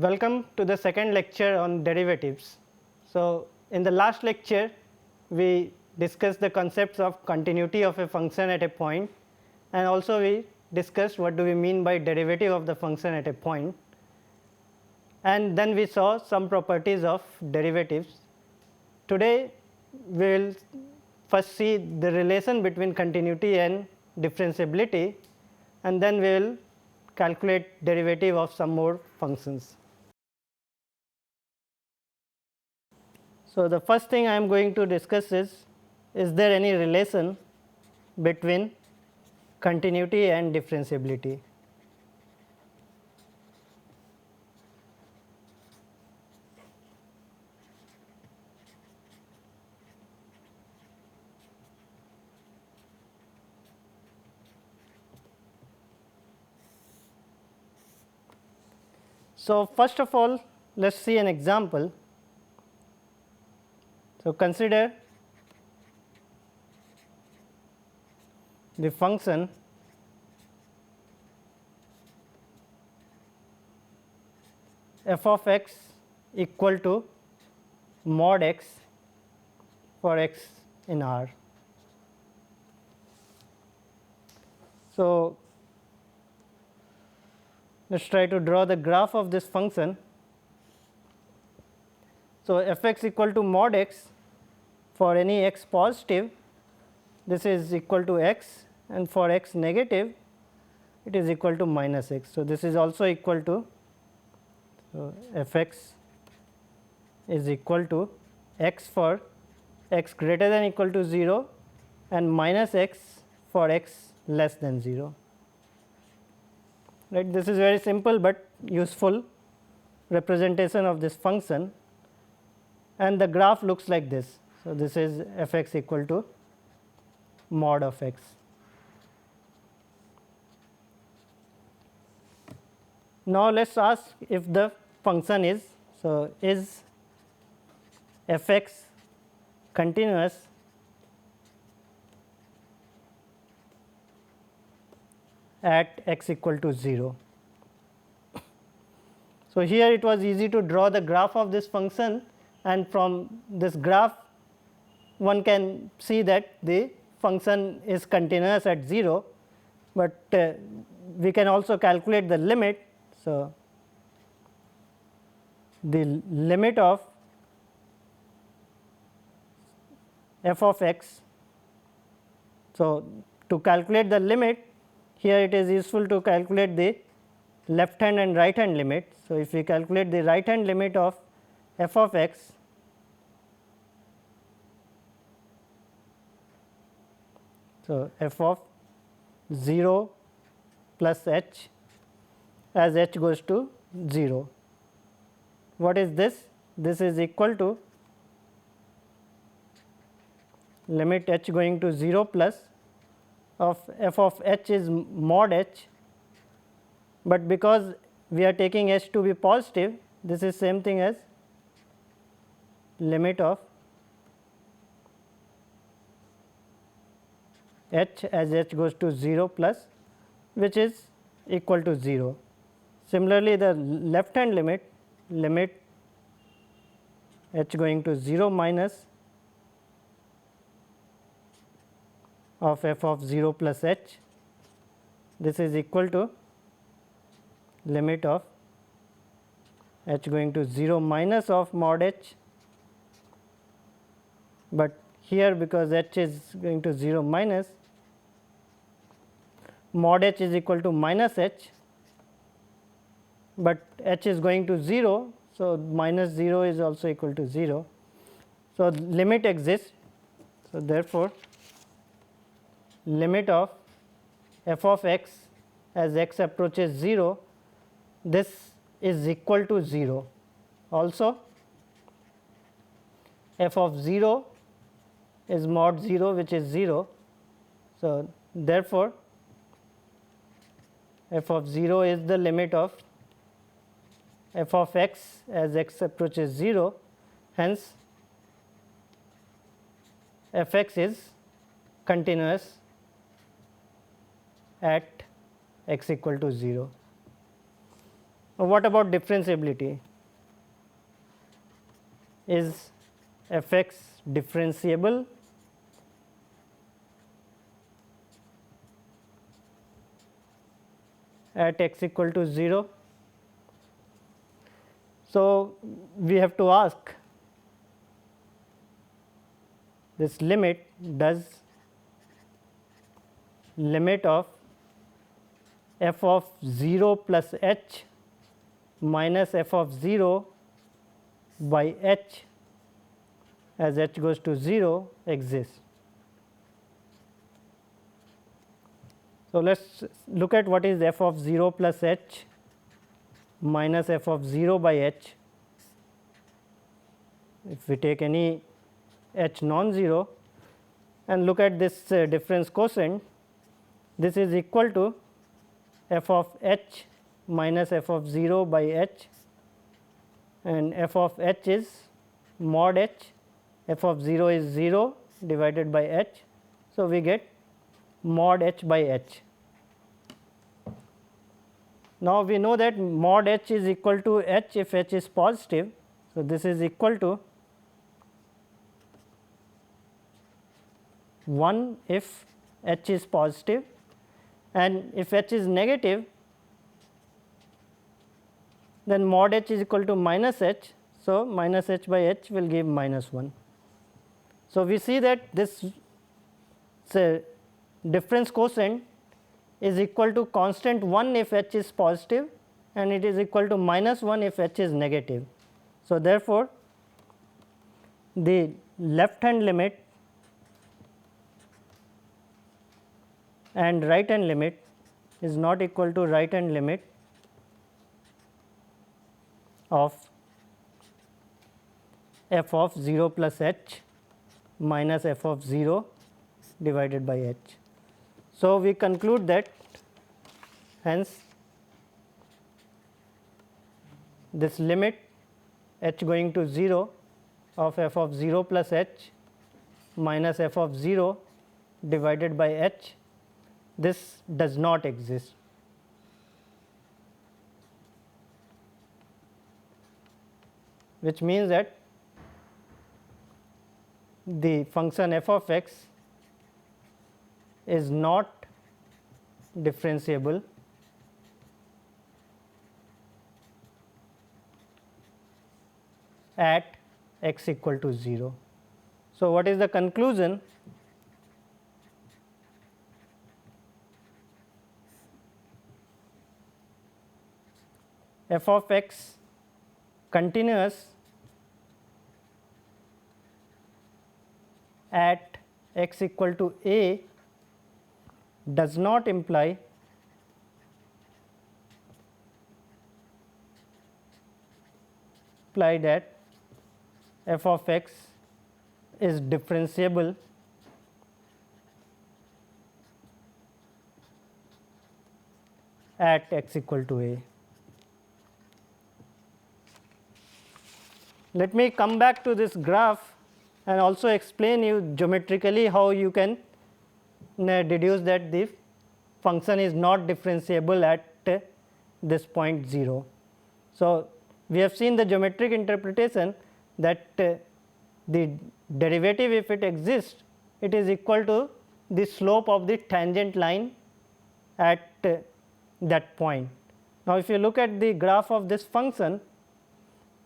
Welcome to the second lecture on derivatives. So, in the last lecture we discussed the concepts of continuity of a function at a point, and also we discussed what do we mean by derivative of the function at a point, and then we saw some properties of derivatives. Today we will first see the relation between continuity and differentiability, and then we will calculate derivative of some more functions. So, the first thing I am going to discuss is there any relation between continuity and differentiability? So, first of all let us see an example. So, consider the function f of x equal to mod x for x in R. So, let us try to draw the graph of this function. So, f x equal to mod x for any x positive, this is equal to x, and for x negative it is equal to minus x. So, this is also equal to, so f x is equal to x for x greater than equal to 0 and minus x for x less than 0. Right. This is very simple but useful representation of this function, and the graph looks like this. So, this is f x equal to mod of x. Now, let us ask if the function is, so is f x continuous at x equal to 0. So, here it was easy to draw the graph of this function, and from this graph one can see that the function is continuous at 0, but we can also calculate the limit. So, the limit of f of x. So, to calculate the limit, here it is useful to calculate the left hand and right hand limit. So, if we calculate the right hand limit of f of x, so f of 0 plus h as h goes to 0. What is this? This is equal to limit h going to 0 plus of f of h is mod h, but because we are taking h to be positive, this is same thing as limit of h as h goes to 0 plus, which is equal to 0. Similarly, the left hand limit, limit h going to 0 minus of f of 0 plus h, this is equal to limit of h going to 0 minus of mod h, but here because h is going to 0 minus, mod h is equal to minus h, but h is going to 0. So, minus 0 is also equal to 0. So, limit exists. So, therefore, limit of f of x as x approaches 0, this is equal to 0. Also, f of 0 is mod 0, which is 0. So, therefore, f of 0 is the limit of f of x as x approaches 0, hence f x is continuous at x equal to 0. What about differentiability? Is f x differentiable? At x equal to 0. So, we have to ask this limit, does limit of f of 0 plus h minus f of 0 by h as h goes to 0 exists. So, let us look at what is f of 0 plus h minus f of 0 by h. If we take any h non-zero and look at this difference quotient, this is equal to f of h minus f of 0 by h, and f of h is mod h, f of 0 is 0 divided by h. So, we get mod h by h. Now, we know that mod h is equal to h if h is positive. So, this is equal to 1 if h is positive, and if h is negative, then mod h is equal to minus h. So, minus h by h will give minus 1. So, we see that this difference quotient is equal to constant 1 if h is positive, and it is equal to minus 1 if h is negative. So, therefore, the left hand limit and right hand limit is not equal to right hand limit of f of 0 plus h minus f of 0 divided by h. So, we conclude that hence this limit h going to 0 of f of 0 plus h minus f of 0 divided by h, this does not exist. Which means that the function f of x is not differentiable at x equal to 0. So, what is the conclusion? F of x continuous at x equal to a does not imply that f of x is differentiable at x equal to a. Let me come back to this graph and also explain you geometrically how you can deduce that the function is not differentiable at this point 0. So, we have seen the geometric interpretation that the derivative, if it exists, it is equal to the slope of the tangent line at that point. Now, if you look at the graph of this function,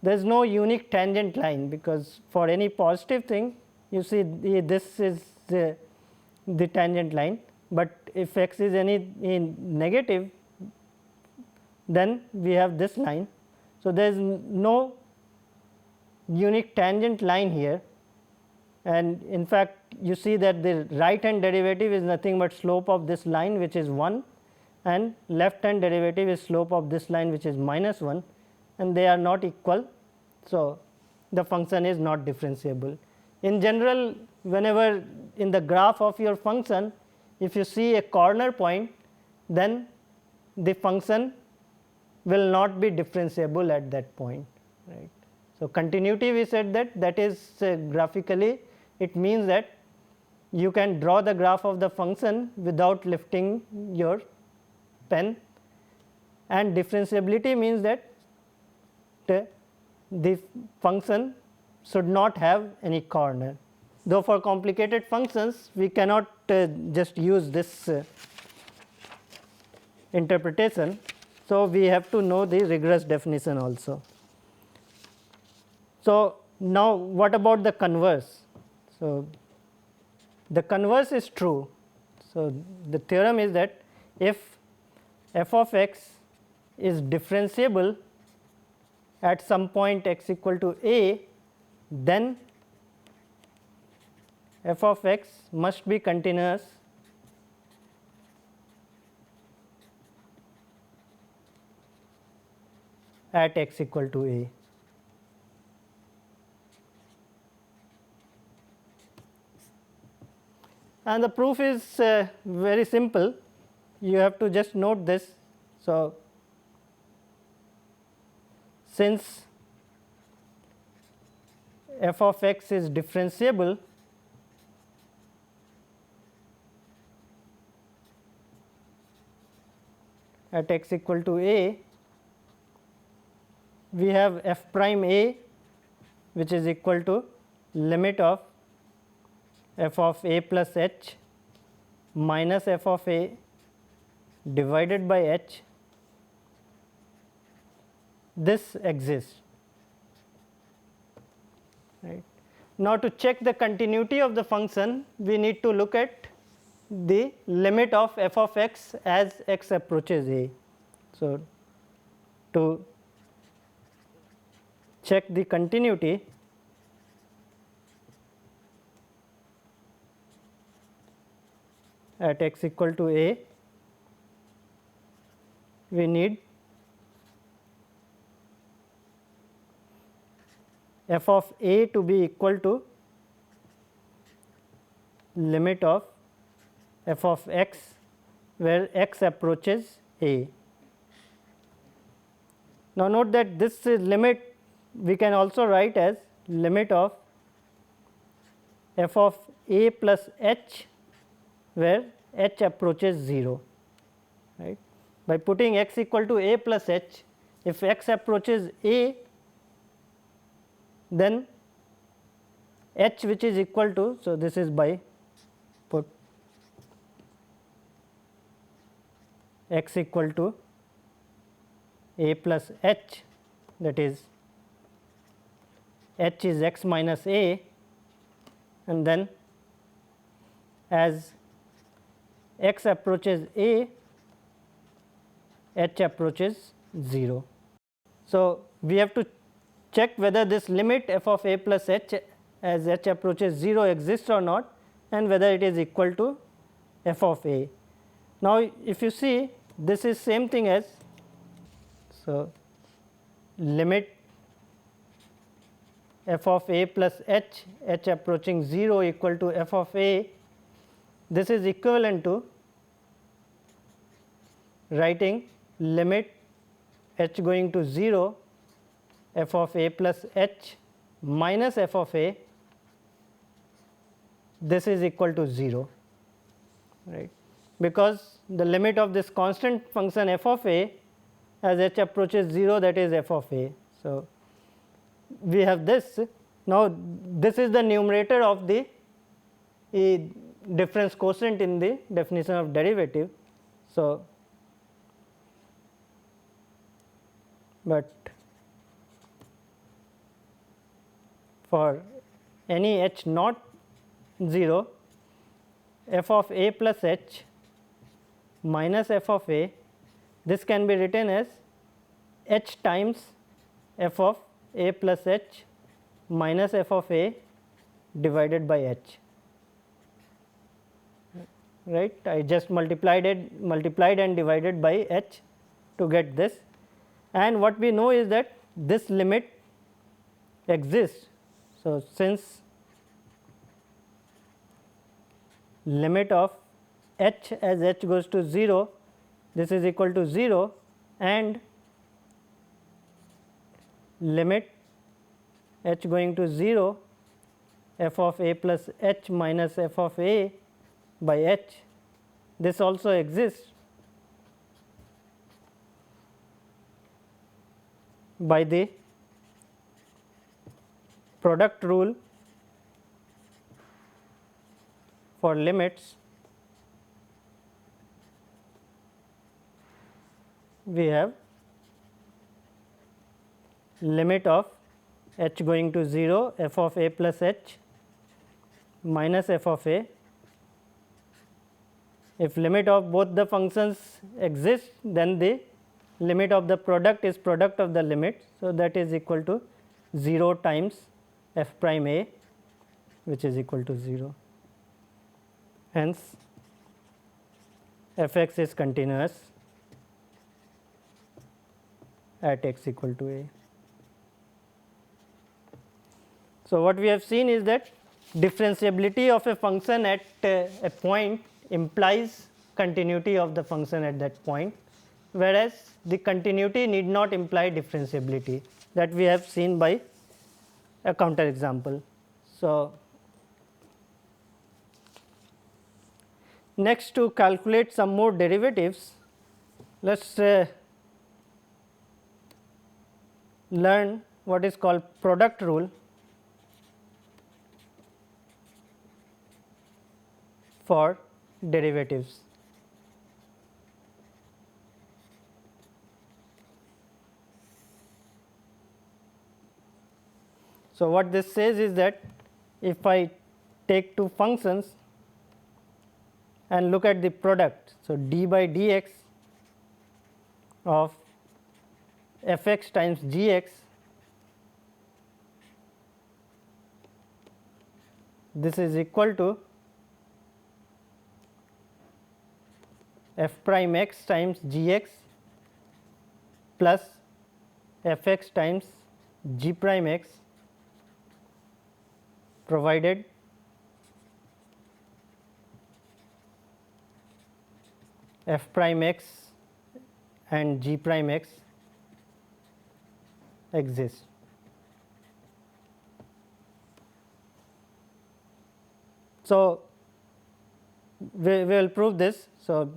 there is no unique tangent line, because for any positive thing you see this is the tangent line, but if x is any negative, then we have this line. So, there is no unique tangent line here, and in fact you see that the right hand derivative is nothing but slope of this line, which is 1, and left hand derivative is slope of this line, which is minus 1, and they are not equal. So, the function is not differentiable. In general, whenever in the graph of your function, if you see a corner point, then the function will not be differentiable at that point, right. So, continuity, we said that is graphically, it means that you can draw the graph of the function without lifting your pen, and differentiability means that the function should not have any corner. Though for complicated functions we cannot just use this interpretation. So, we have to know the rigorous definition also. So, now what about the converse? So, the converse is true. So, the theorem is that if f of x is differentiable at some point x equal to a, then f of x must be continuous at x equal to a. And the proof is very simple. You have to just note this. So, since f of x is differentiable at x equal to a, we have f prime a which is equal to limit of f of a plus h minus f of a divided by h. This exists. Right. Now, to check the continuity of the function, we need to look at the limit of f of x as x approaches a. So, to check the continuity, at x equal to a, we need f of a to be equal to limit of f of x where x approaches a. Now, note that this limit we can also write as limit of f of a plus h where h approaches 0, right. By putting x equal to a plus h, if x approaches a, then h which is equal to, so this is by put x equal to a plus h, that is h is x minus a, and then as x approaches a, h approaches 0. So, we have to check whether this limit f of a plus h as h approaches 0 exists or not, and whether it is equal to f of a. Now, if you see, this is same thing as, so limit f of a plus h, h approaching 0 equal to f of a, this is equivalent to writing limit h going to 0 f of a plus h minus f of a, this is equal to 0, right, because the limit of this constant function f of a as h approaches 0, that is f of a. So, we have this. Now, this is the numerator of the difference quotient in the definition of derivative. So, but for any h not 0, f of a plus h minus f of a, this can be written as h times f of a plus h minus f of a divided by h, right. I just multiplied and divided by h to get this, and what we know is that this limit exists. So, since limit of h as h goes to 0, this is equal to 0, and limit h going to 0 f of a plus h minus f of a by h, this also exists. by the product rule for limits, we have limit of h going to 0 f of a plus h minus f of a. If limit of both the functions exists, then the limit of the product is product of the limit. So, that is equal to 0 times f prime a, which is equal to 0. Hence, f x is continuous at x equal to a. So, what we have seen is that differentiability of a function at a point implies continuity of the function at that point, whereas the continuity need not imply differentiability, that we have seen by a counter example. So, next, to calculate some more derivatives, let us learn what is called product rule for derivatives. So, what this says is that if I take two functions and look at the product, so d by dx of f x times g x, this is equal to f prime x times g x plus f x times g prime x, provided f prime x and g prime x exist. So, we will prove this. So,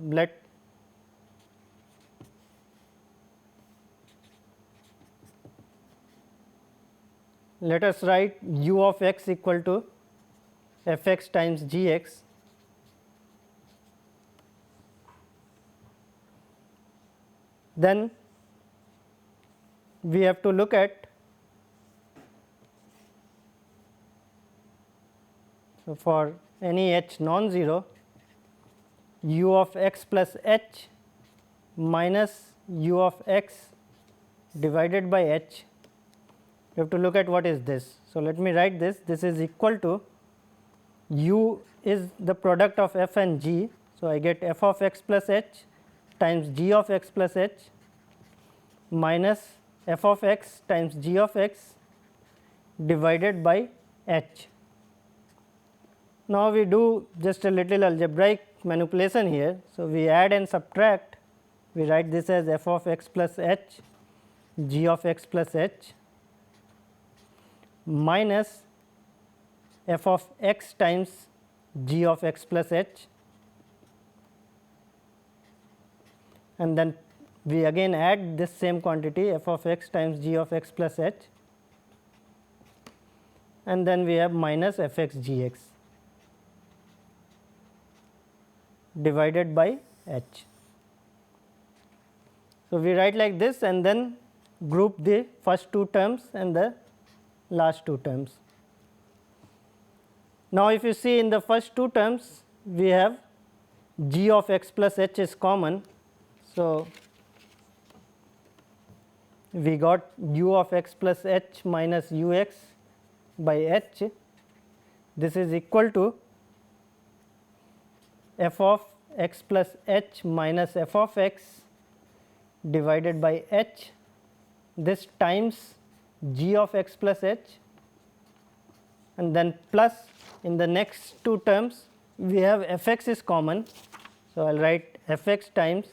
let us write u of x equal to f x times g x. Then we have to look at, so for any h non-zero, u of x plus h minus u of x divided by h. You have to look at what is this. So, let me write this. This is equal to, u is the product of f and g. So, I get f of x plus h times g of x plus h minus f of x times g of x divided by h. Now, we do just a little algebraic manipulation here. So, we add and subtract, we write this as f of x plus h g of x plus h minus f of x times g of x plus h, and then we again add this same quantity f of x times g of x plus h, and then we have minus f x g x divided by h. So, we write like this and then group the first two terms and the last two terms. Now, if you see in the first two terms, we have g of x plus h is common. So, we got u of x plus h minus u x by h. This is equal to f of x plus h minus f of x divided by h, this times g of x plus h, and then plus in the next two terms we have f x is common. So, I will write f x times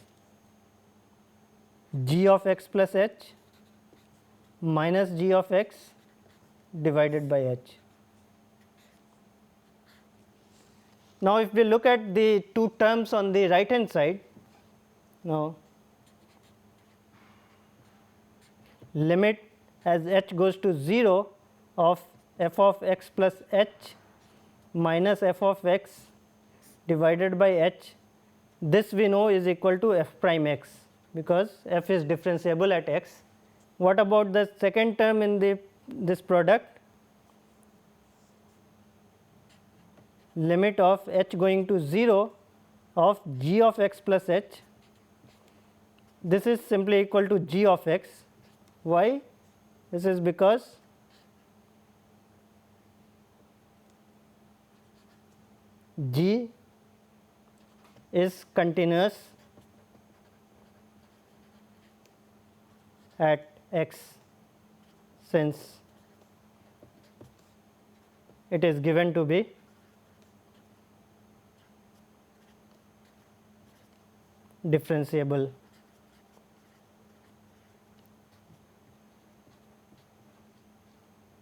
g of x plus h minus g of x divided by h. Now, if we look at the two terms on the right hand side, now limit as h goes to 0 of f of x plus h minus f of x divided by h, this we know is equal to f prime x, because f is differentiable at x. What about the second term in this product? Limit of h going to 0 of g of x plus h, this is simply equal to g of x. Why? This is because g is continuous at x, since it is given to be differentiable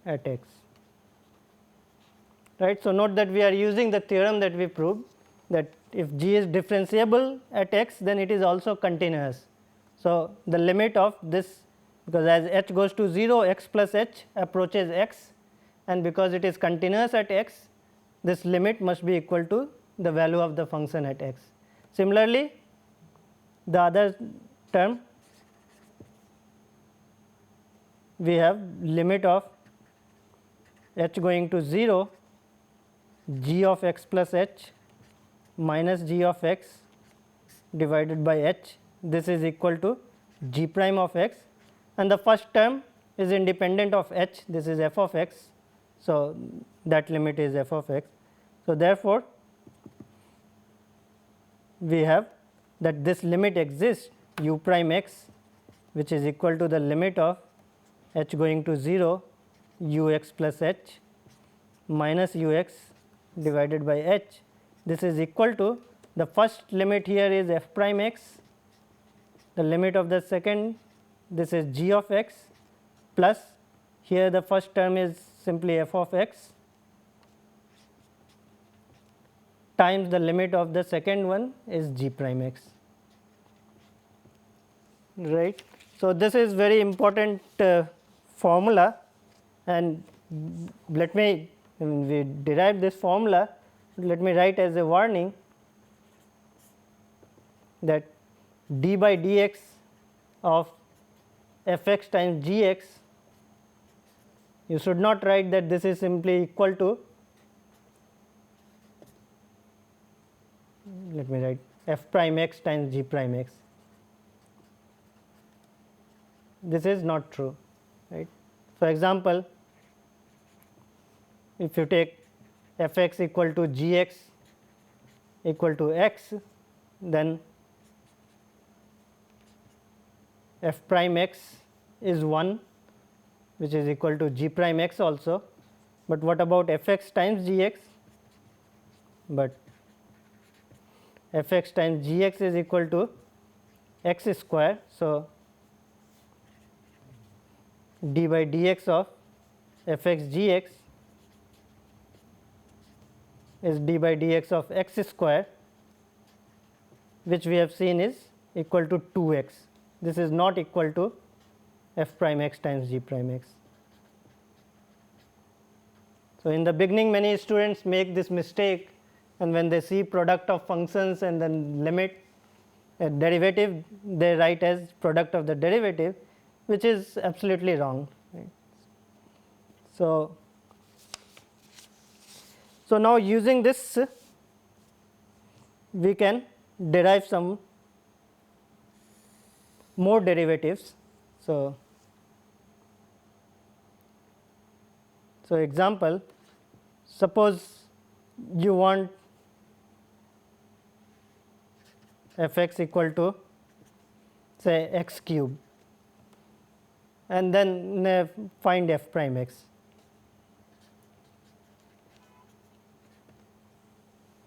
at x, right. So, note that we are using the theorem that we proved, that if g is differentiable at x, then it is also continuous. So, the limit of this, because as h goes to 0, x plus h approaches x, and because it is continuous at x, this limit must be equal to the value of the function at x. Similarly, the other term, we have limit of h going to 0 g of x plus h minus g of x divided by h, this is equal to g prime of x, and the first term is independent of h, this is f of x. So, that limit is f of x. So, therefore, we have that this limit exists u prime x, which is equal to the limit of h going to 0 u x plus h minus u x divided by h. This is equal to, the first limit here is f prime x, the limit of the second, this is g of x, plus here the first term is simply f of x times the limit of the second one is g prime x, right. So, this is very important formula, and let me, we derive this formula, let me write as a warning that d by dx of f x times g x, you should not write that this is simply equal to, let me write f prime x times g prime x. This is not true, right. For example, if you take f x equal to g x equal to x, then f prime x is 1, which is equal to g prime x also, but what about f x times g x? But f x times g x is equal to x square. So, d by dx of f x g x is d by dx of x square, which we have seen is equal to 2x. This is not equal to f prime x times g prime x. So, in the beginning many students make this mistake, and when they see product of functions and then limit a derivative, they write as product of the derivative, which is absolutely wrong, right. So, now using this we can derive some more derivatives. So, example, suppose you want f x equal to say x cube, and then find f prime x.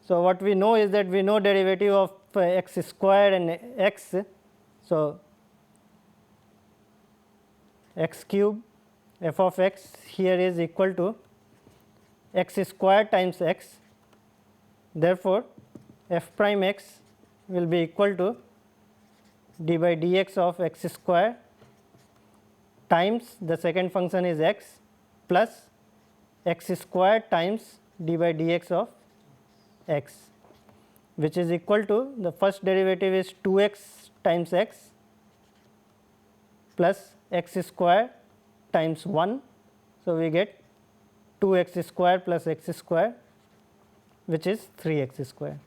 So, what we know is that we know derivative of x square and x. So, x cube f of x here is equal to x square times x. Therefore, f prime x will be equal to d by dx of x square times the second function is x plus x square times d by dx of x, which is equal to the first derivative is 2x times x plus x square times 1. So, we get 2x square plus x square, which is 3x square.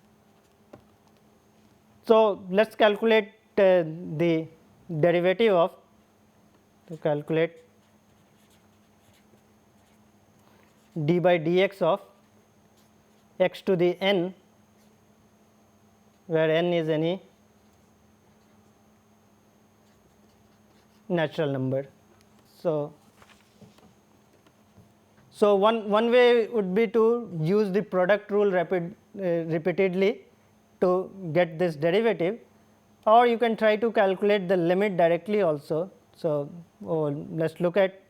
So, let us calculate the derivative of, to calculate d by dx of x to the n, where n is any natural number. So, one way would be to use the product rule repeatedly to get this derivative, or you can try to calculate the limit directly also. So, let us look at,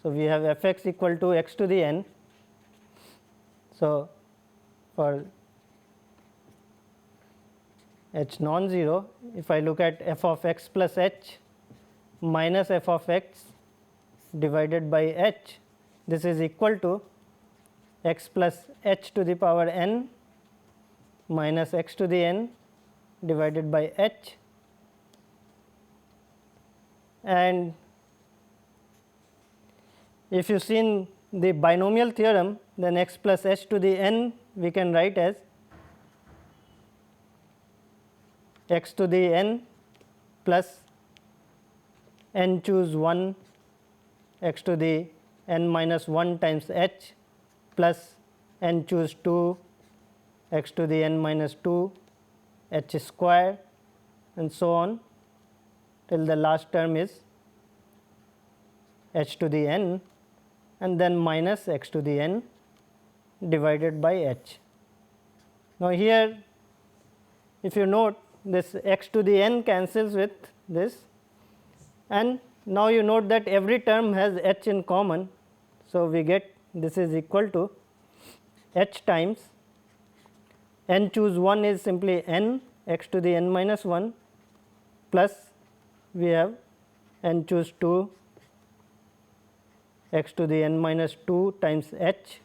so we have f x equal to x to the n. So, for h non-zero, if I look at f of x plus h minus f of x divided by h, this is equal to x plus h to the power n minus x to the n divided by h, and if you seen the binomial theorem, then x plus h to the n we can write as x to the n plus n choose 1 x to the n minus 1 times h plus n choose 2 x to the n minus 2 h square, and so on till the last term is h to the n, and then minus x to the n divided by h. Now, here if you note, this x to the n cancels with this, and now you note that every term has h in common. So, we get this is equal to h times n choose 1 is simply n x to the n minus 1 plus we have n choose 2 x to the n minus 2 times h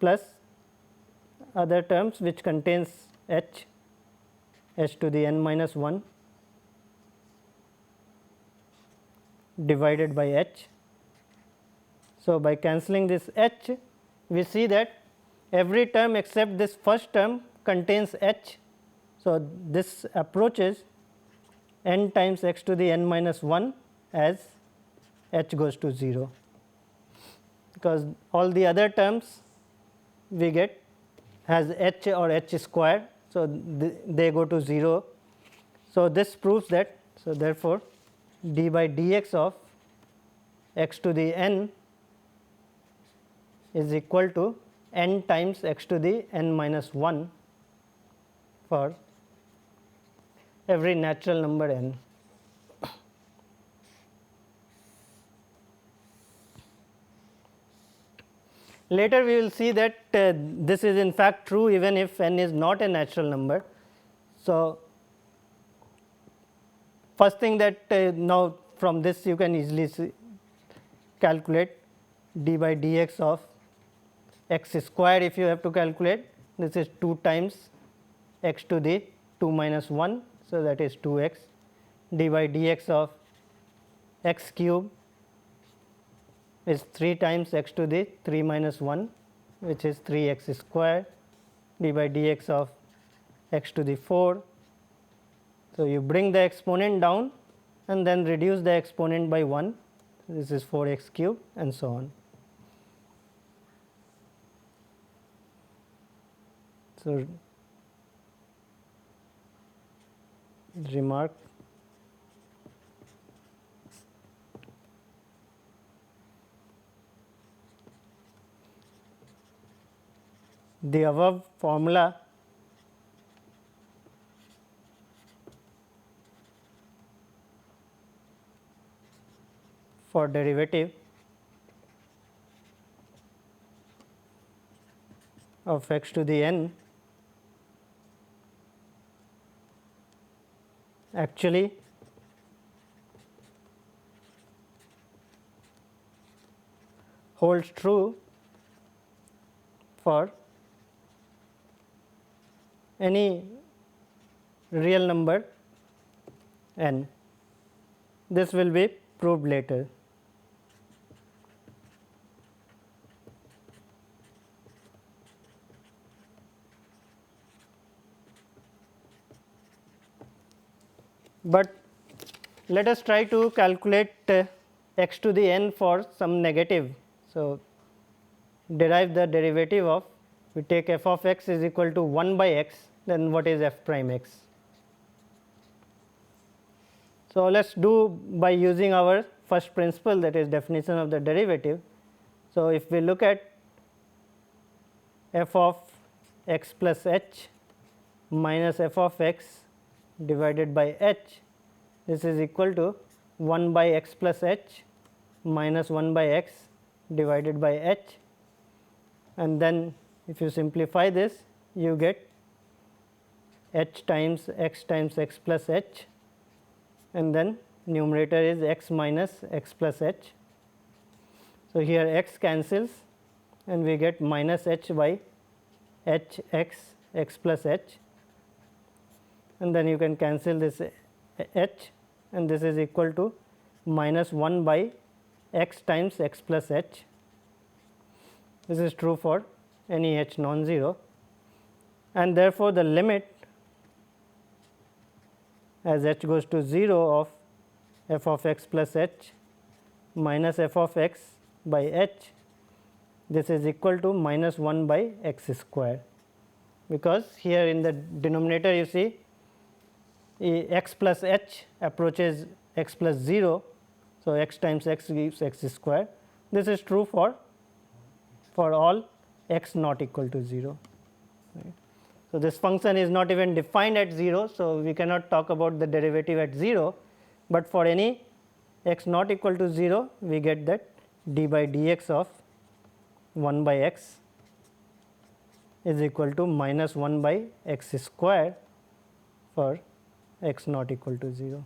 plus other terms which contains h to the n minus 1 divided by h. So, by cancelling this h, we see that every term except this first term contains h. So, this approaches n times x to the n minus 1 as h goes to 0, because all the other terms we get has h or h square. So, they go to 0. So, this proves that, so therefore, d by dx of x to the n is equal to n times x to the n minus 1 for every natural number n. Later we will see that this is in fact true even if n is not a natural number. So, first thing that now from this you can easily calculate d by dx of x square. If you have to calculate, this is 2 times x to the 2 minus 1. So, that is 2x. d by dx of x cube is 3 times x to the 3 minus 1, which is 3x square. d by dx of x to the 4. So, you bring the exponent down and then reduce the exponent by 1, this is 4x cube, and so on. So, remark the above formula for derivative of x to the n actually holds true for any real number n. This will be proved later. But let us try to calculate x to the n for some negative. So, derive the derivative of, we take f of x is equal to 1 by x, then what is f prime x? So, let us do by using our first principle, that is definition of the derivative. So, if we look at f of x plus h minus f of x divided by h, this is equal to 1 by x plus h minus 1 by x divided by h, and then if you simplify this, you get h times x plus h, and then numerator is x minus x plus h. So, here x cancels and we get minus h by h x plus h, and then you can cancel this h, and this is equal to minus 1 by x times x plus h. This is true for any h non-zero, and therefore, the limit as h goes to 0 of f of x plus h minus f of x by h, this is equal to minus 1 by x square, because here in the denominator you see x plus h approaches x plus 0. So, x times x gives x square. This is true for all x not equal to 0. Right. So, this function is not even defined at 0. So, we cannot talk about the derivative at 0, but for any x not equal to 0, we get that d by dx of 1 by x is equal to minus 1 by x square for x not equal to 0.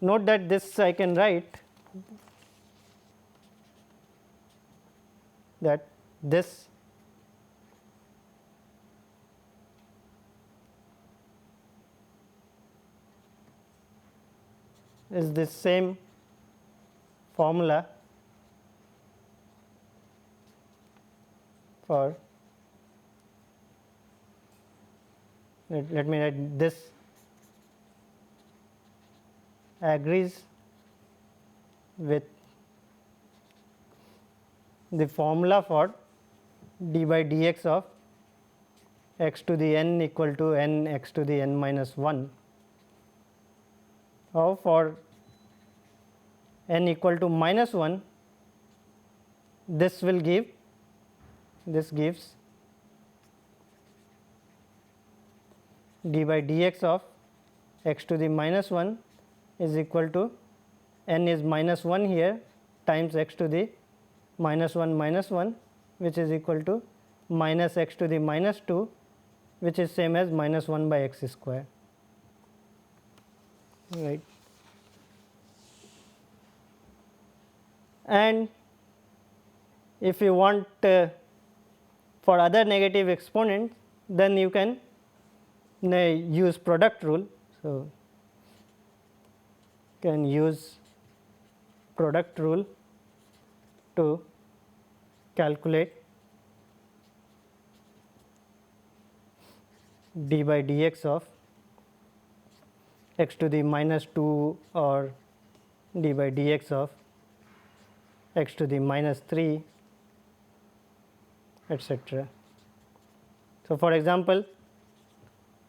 Note that this I can write that this is the same formula for, let me write this agrees with the formula for d by dx of x to the n equal to n x to the n minus 1, or for n equal to minus 1, this will give, this gives d by dx of x to the minus 1 is equal to, n is minus 1 here, times x to the minus 1, which is equal to minus x to the minus 2, which is same as minus 1 by x square. Right. And if you want for other negative exponents, then you can use product rule. So, can use product rule to calculate d by dx of x to the minus 2 or d by dx of x to the minus 3, etc. So, for example,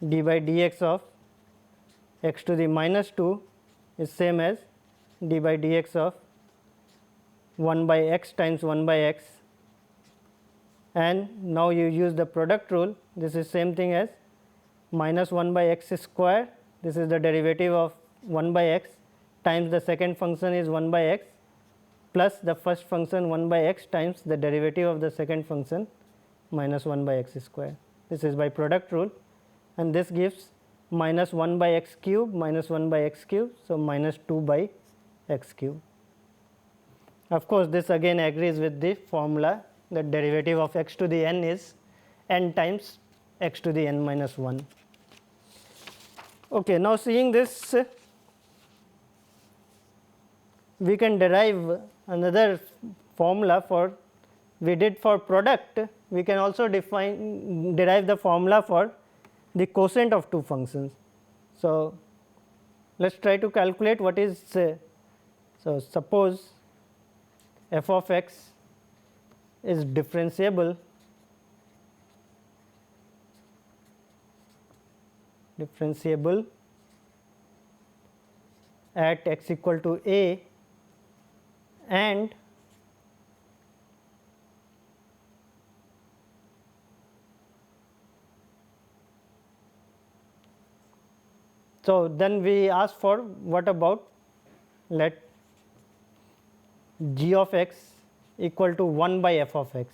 d by dx of x to the minus 2 is same as d by dx of 1 by x times 1 by x, and now you use the product rule. This is same thing as minus 1 by x square, this is the derivative of 1 by x, times the second function is 1 by x, plus the first function 1 by x times the derivative of the second function minus 1 by x square. This is by product rule, and this gives minus 1 by x cube minus 1 by x cube. So, minus 2 by x cube. Of course, this again agrees with the formula that derivative of x to the n is n times x to the n minus 1. Okay, now seeing this, we can derive another formula for, we did for product, we can also derive the formula for the quotient of two functions. So, let us try to calculate what is, so suppose f of x is differentiable at x equal to a, and so then we ask for what about, let g of x equal to 1 by f of x.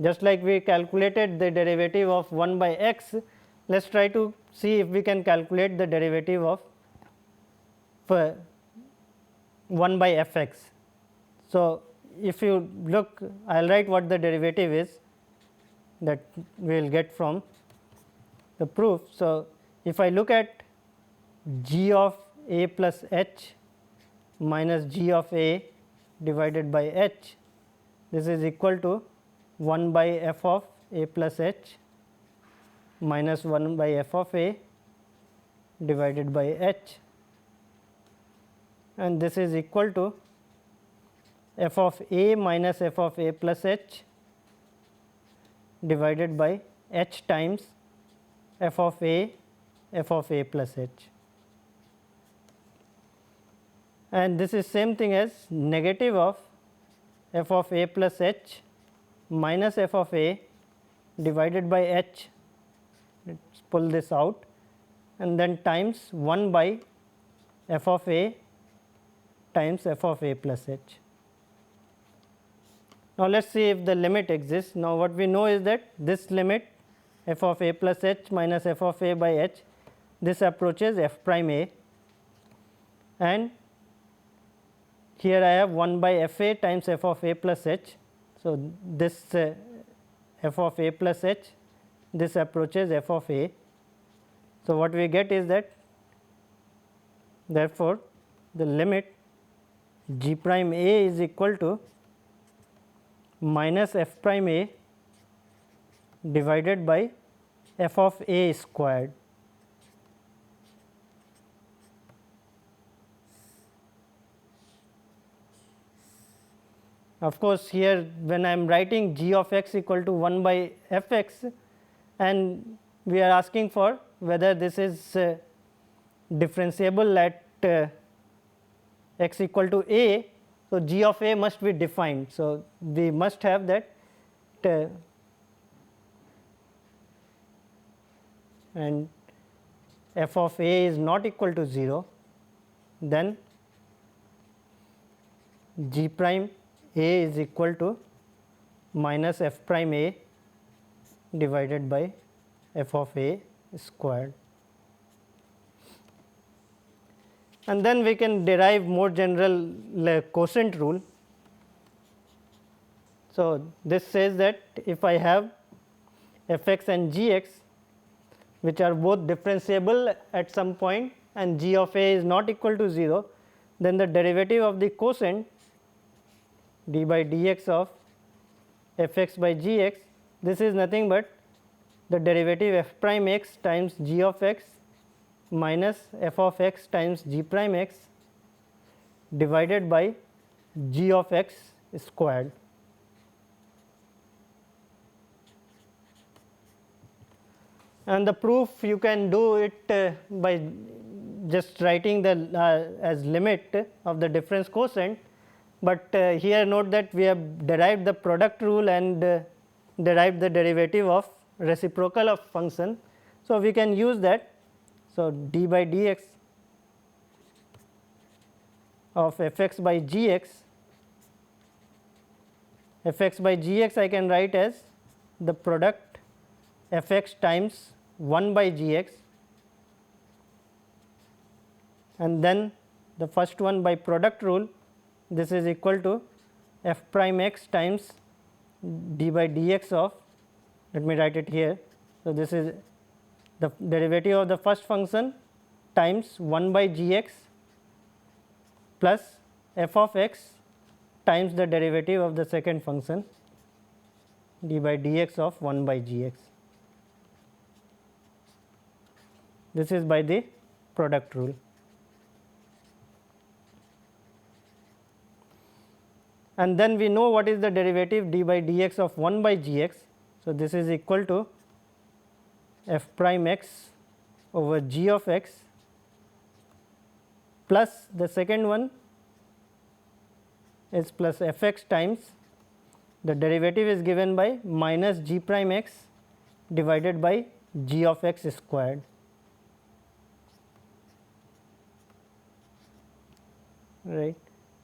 Just like we calculated the derivative of 1 by x, let us try to see if we can calculate the derivative of 1 by f x. So, if you look, I will write what the derivative is that we will get from the proof. So, if I look at g of a plus h minus g of a divided by h, this is equal to 1 by f of a plus h minus 1 by f of a divided by h, and this is equal to f of a minus f of a plus h divided by h times f of a plus h, and this is same thing as negative of f of a plus h minus f of a divided by h, let us pull this out, and then times 1 by f of a times f of a plus h. Now, let us see if the limit exists. Now, what we know is that this limit f of a plus h minus f of a by h, this approaches f prime a, and here I have 1 by f a times f of a plus h. So, this f of a plus h, this approaches f of a. So, what we get is that, therefore, the limit g prime a is equal to minus f prime a divided by f of a squared. Of course, here when I am writing g of x equal to 1 by f x, and we are asking for whether this is differentiable at x equal to a. So, g of a must be defined. So, we must have that and f of a is not equal to 0, then g prime a is equal to minus f prime a divided by f of a squared. And then we can derive more general quotient rule. So, this says that if I have f x and g x which are both differentiable at some point and g of a is not equal to 0, then the derivative of the quotient d by dx of f x by g x, this is nothing but the derivative f prime x times g of x minus f of x times g prime x divided by g of x squared. And the proof you can do it by just writing the as limit of the difference quotient, but here note that we have derived the product rule and derived the derivative of reciprocal of function. So, we can use that. So, d by dx of f x by g x, f x by g x I can write as the product f x times 1 by gx, and then the first one by product rule, this is equal to f prime x times d by dx of, let me write it here. So, this is the derivative of the first function times 1 by gx plus f of x times the derivative of the second function d by dx of 1 by gx. This is by the product rule. And then we know what is the derivative d by dx of 1 by gx. So, this is equal to f prime x over g of x plus the second one is plus f x times the derivative is given by minus g prime x divided by g of x squared. Right.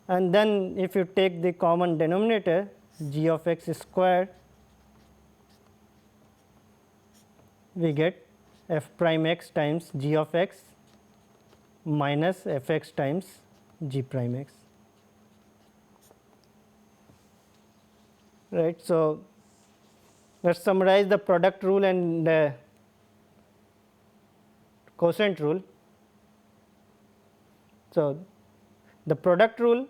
And then if you take the common denominator g of x squared, we get f prime x times g of x minus f x times g prime x. Right. So, let us summarize the product rule and the quotient rule. So, the product rule,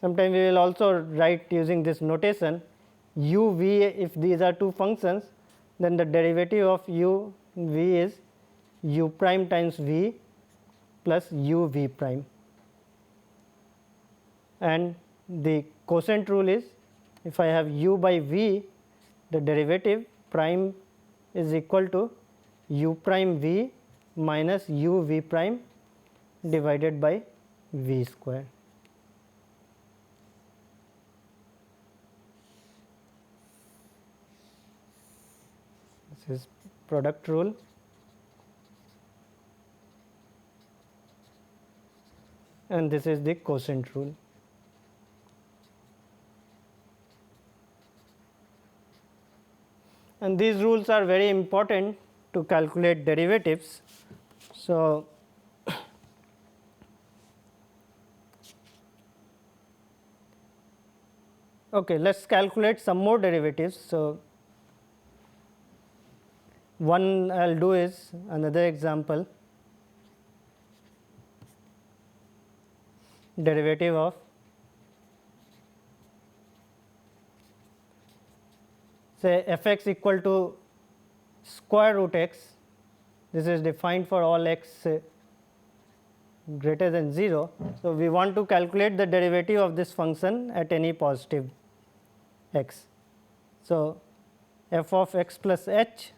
sometimes we will also write using this notation u v. If these are two functions, then the derivative of u v is u prime times v plus u v prime, and the quotient rule is if I have u by v, the derivative prime is equal to u prime v minus u v prime divided by v square. This is product rule. And this is the quotient rule. And these rules are very important to calculate derivatives. So, okay, let us calculate some more derivatives. So, one I will do is another example, derivative of say f x equal to square root x. This is defined for all x greater than 0. So, we want to calculate the derivative of this function at any positive x. So, f of x plus h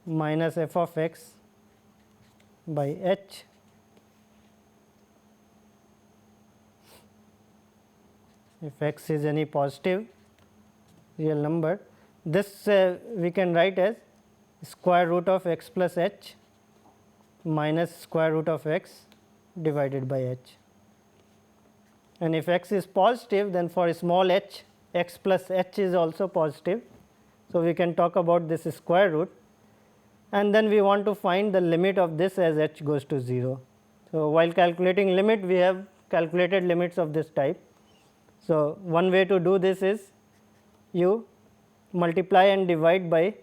minus f of x by h if x is any positive real number. This we can write as square root of x plus h minus square root of x divided by h. And if x is positive, then for small h, x plus h is also positive. So, we can talk about this square root, and then we want to find the limit of this as h goes to 0. So, while calculating limit, we have calculated limits of this type. So, one way to do this is you multiply and divide by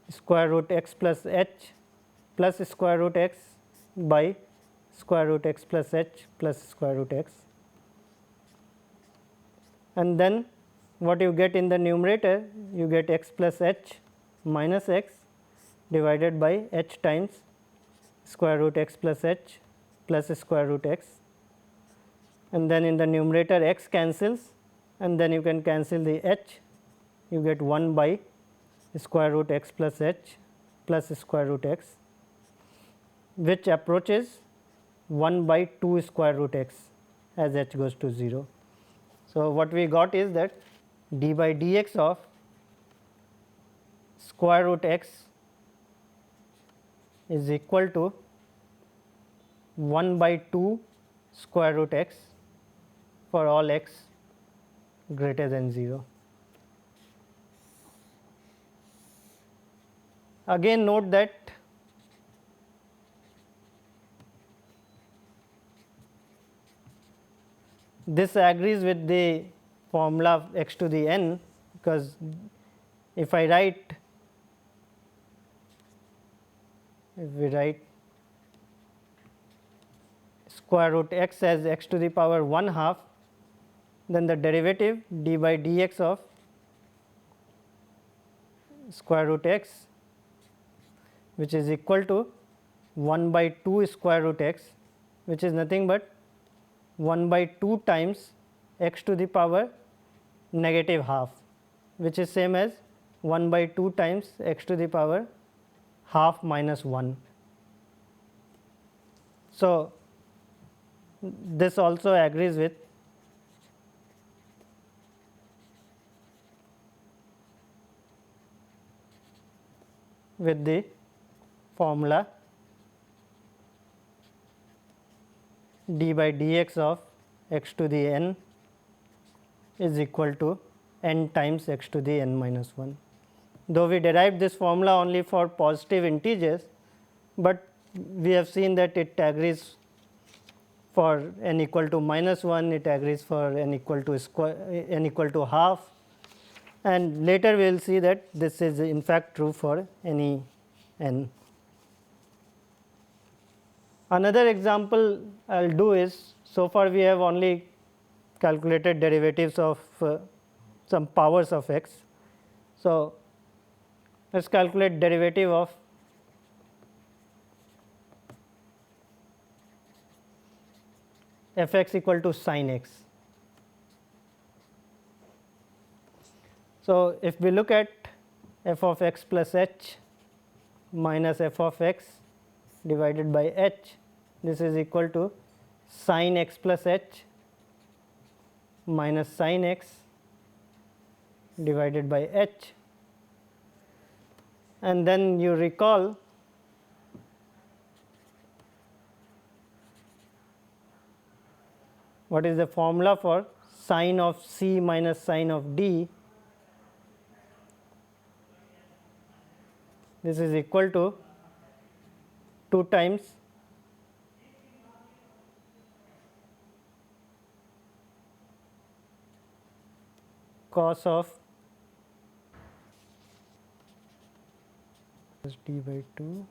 square root x plus h plus square root x by square root x plus h plus square root x, and then what you get in the numerator, you get x plus h minus x divided by h times square root x plus h plus square root x, and then in the numerator x cancels, and then you can cancel the h, you get 1 by square root x plus h plus square root x, which approaches 1 by 2 square root x as h goes to 0. So, what we got is that d by dx of square root x is equal to 1 by 2 square root x for all x greater than 0. Again note that this agrees with the formula of x to the n, because if we write square root x as x to the power 1/2, then the derivative d by dx of square root x, which is equal to 1 by 2 square root x, which is nothing but 1 by 2 times x to the power negative half, which is same as 1 by 2 times x to the power half minus 1. So, this also agrees with the formula d by dx of x to the n is equal to n times x to the n minus 1. Though we derived this formula only for positive integers, but we have seen that it agrees for n equal to minus 1, it agrees for n equal to half, and later we will see that this is in fact true for any n. Another example I will do is, so far we have only calculated derivatives of some powers of x. So, let us calculate derivative of f x equal to sin x. So, if we look at f of x plus h minus f of x divided by h, this is equal to sin x plus h minus sin x divided by h, and then you recall what is the formula for sin of c minus sin of d. This is equal to 2 times cos of d by 2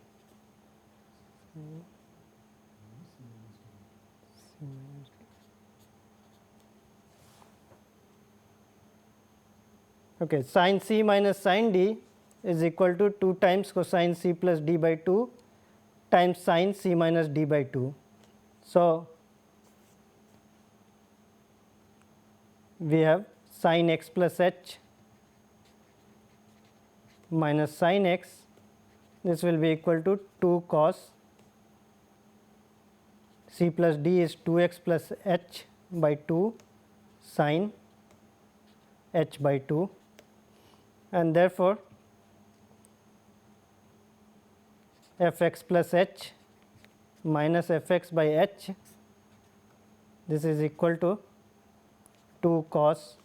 okay, sin c minus sin d is equal to 2 times cosine c plus d by 2 times sin c minus d by 2. So, we have sin x plus h minus sin x, this will be equal to 2 cos c plus d is 2x plus h by 2 sin h by 2, and therefore, f x plus h minus f x by h, this is equal to 2 cos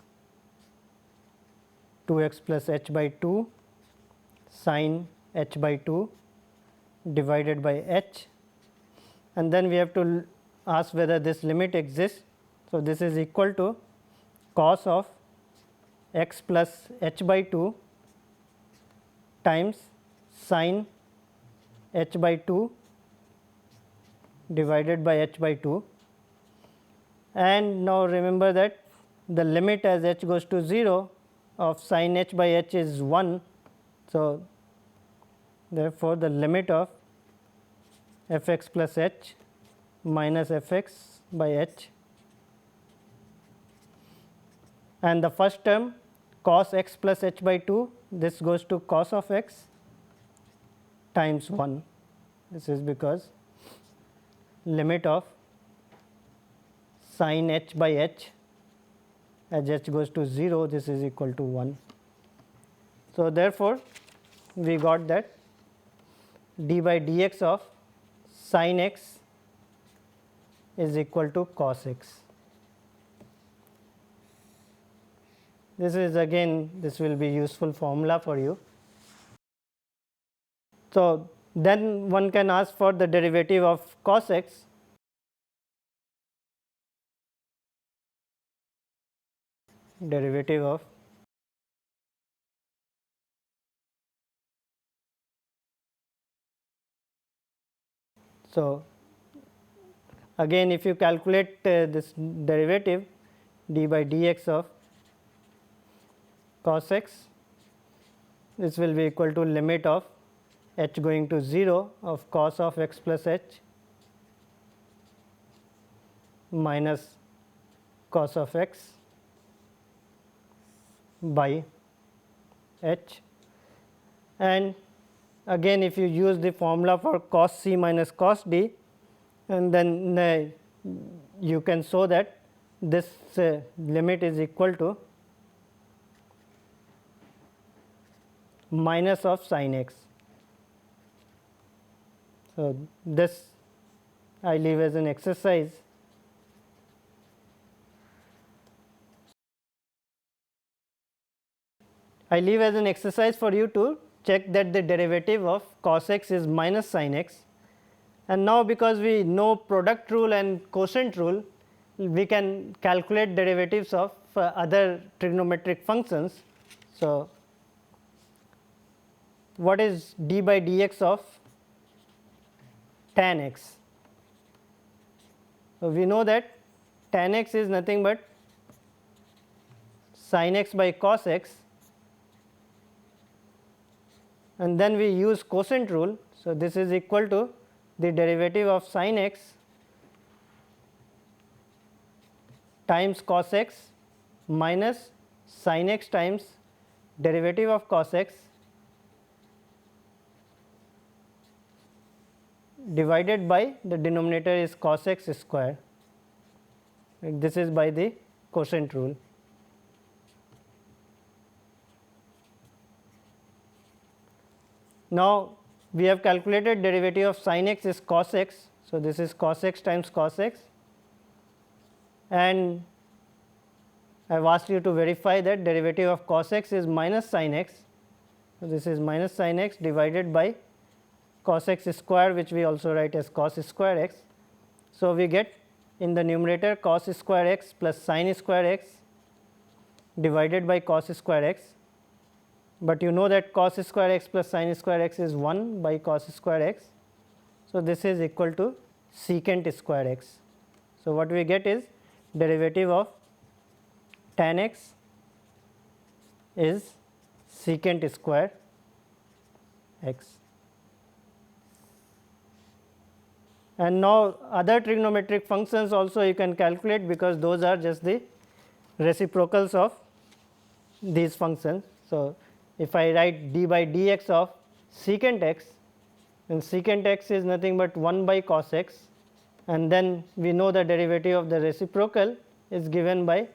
2x plus h by 2 sin h by 2 divided by h, and then we have to ask whether this limit exists. So, this is equal to cos of x plus h by 2 times sin h by 2 divided by h by 2, and now remember that the limit as h goes to 0 of sin h by h is 1. So, therefore, the limit of f x plus h minus f x by h, and the first term cos x plus h by 2, this goes to cos of x times 1. This is because limit of sin h by h as h goes to 0, this is equal to 1. So, therefore, we got that d by dx of sin x is equal to cos x. this is again, this will be useful formula for you. So, then one can ask for the derivative of cos x. Derivative of so again, if you calculate this derivative d by dx of cos x, this will be equal to limit of h going to 0 of cos of x plus h minus cos of x by h, and again if you use the formula for cos c minus cos d, and then you can show that this limit is equal to minus of sin x. So, this I leave as an exercise. I leave as an exercise for you to check that the derivative of cos x is minus sin x, and now because we know product rule and quotient rule, we can calculate derivatives of other trigonometric functions. So, what is d by dx of tan x? So, we know that tan x is nothing but sin x by cos x, and then we use quotient rule. So, this is equal to the derivative of sin x times cos x minus sin x times derivative of cos x divided by the denominator is cos x square. This is by the quotient rule. Now, we have calculated derivative of sin x is cos x. So, this is cos x times cos x, and I have asked you to verify that derivative of cos x is minus sin x. So, this is minus sin x divided by cos x square, which we also write as cos square x. So, we get in the numerator cos square x plus sin square x divided by cos square x, but you know that cos square x plus sin square x is 1 by cos square x. So, this is equal to secant square x. So, what we get is derivative of tan x is secant square x. And now, other trigonometric functions also you can calculate, because those are just the reciprocals of these functions. So, if I write d by dx of secant x, then secant x is nothing but 1 by cos x, and then we know the derivative of the reciprocal is given by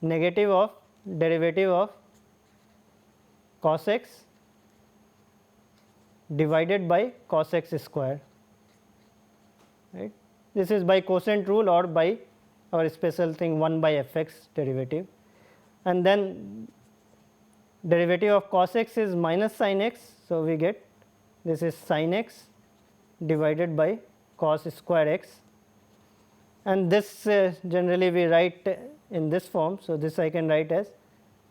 negative of derivative of cos x divided by cos x square, right. This is by quotient rule or by our special thing 1 by f x derivative, and then derivative of cos x is minus sin x. So, we get this is sin x divided by cos square x, and this generally we write in this form. So, this I can write as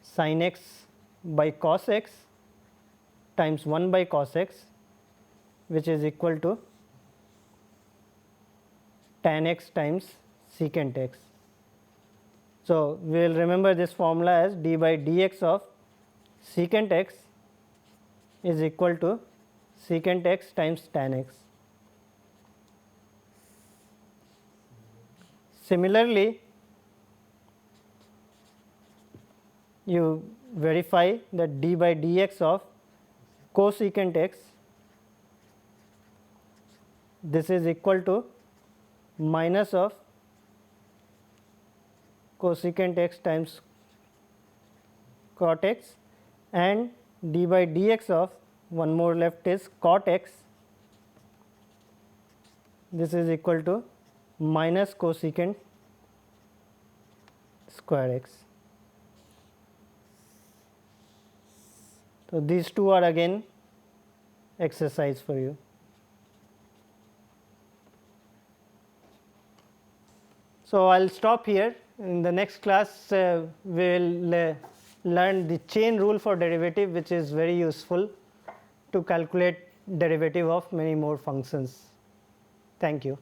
sin x by cos x times 1 by cos x, which is equal to tan x times secant x. So, we will remember this formula as d by dx of secant x is equal to secant x times tan x. Similarly, you verify that d by dx of cosecant x, this is equal to minus of cosecant x times cot x, and d by dx of one more left is cot x, this is equal to minus cosecant square x. So, these two are again exercise for you. So, I will stop here. In the next class, we will learn the chain rule for derivative, which is very useful to calculate derivative of many more functions. Thank you.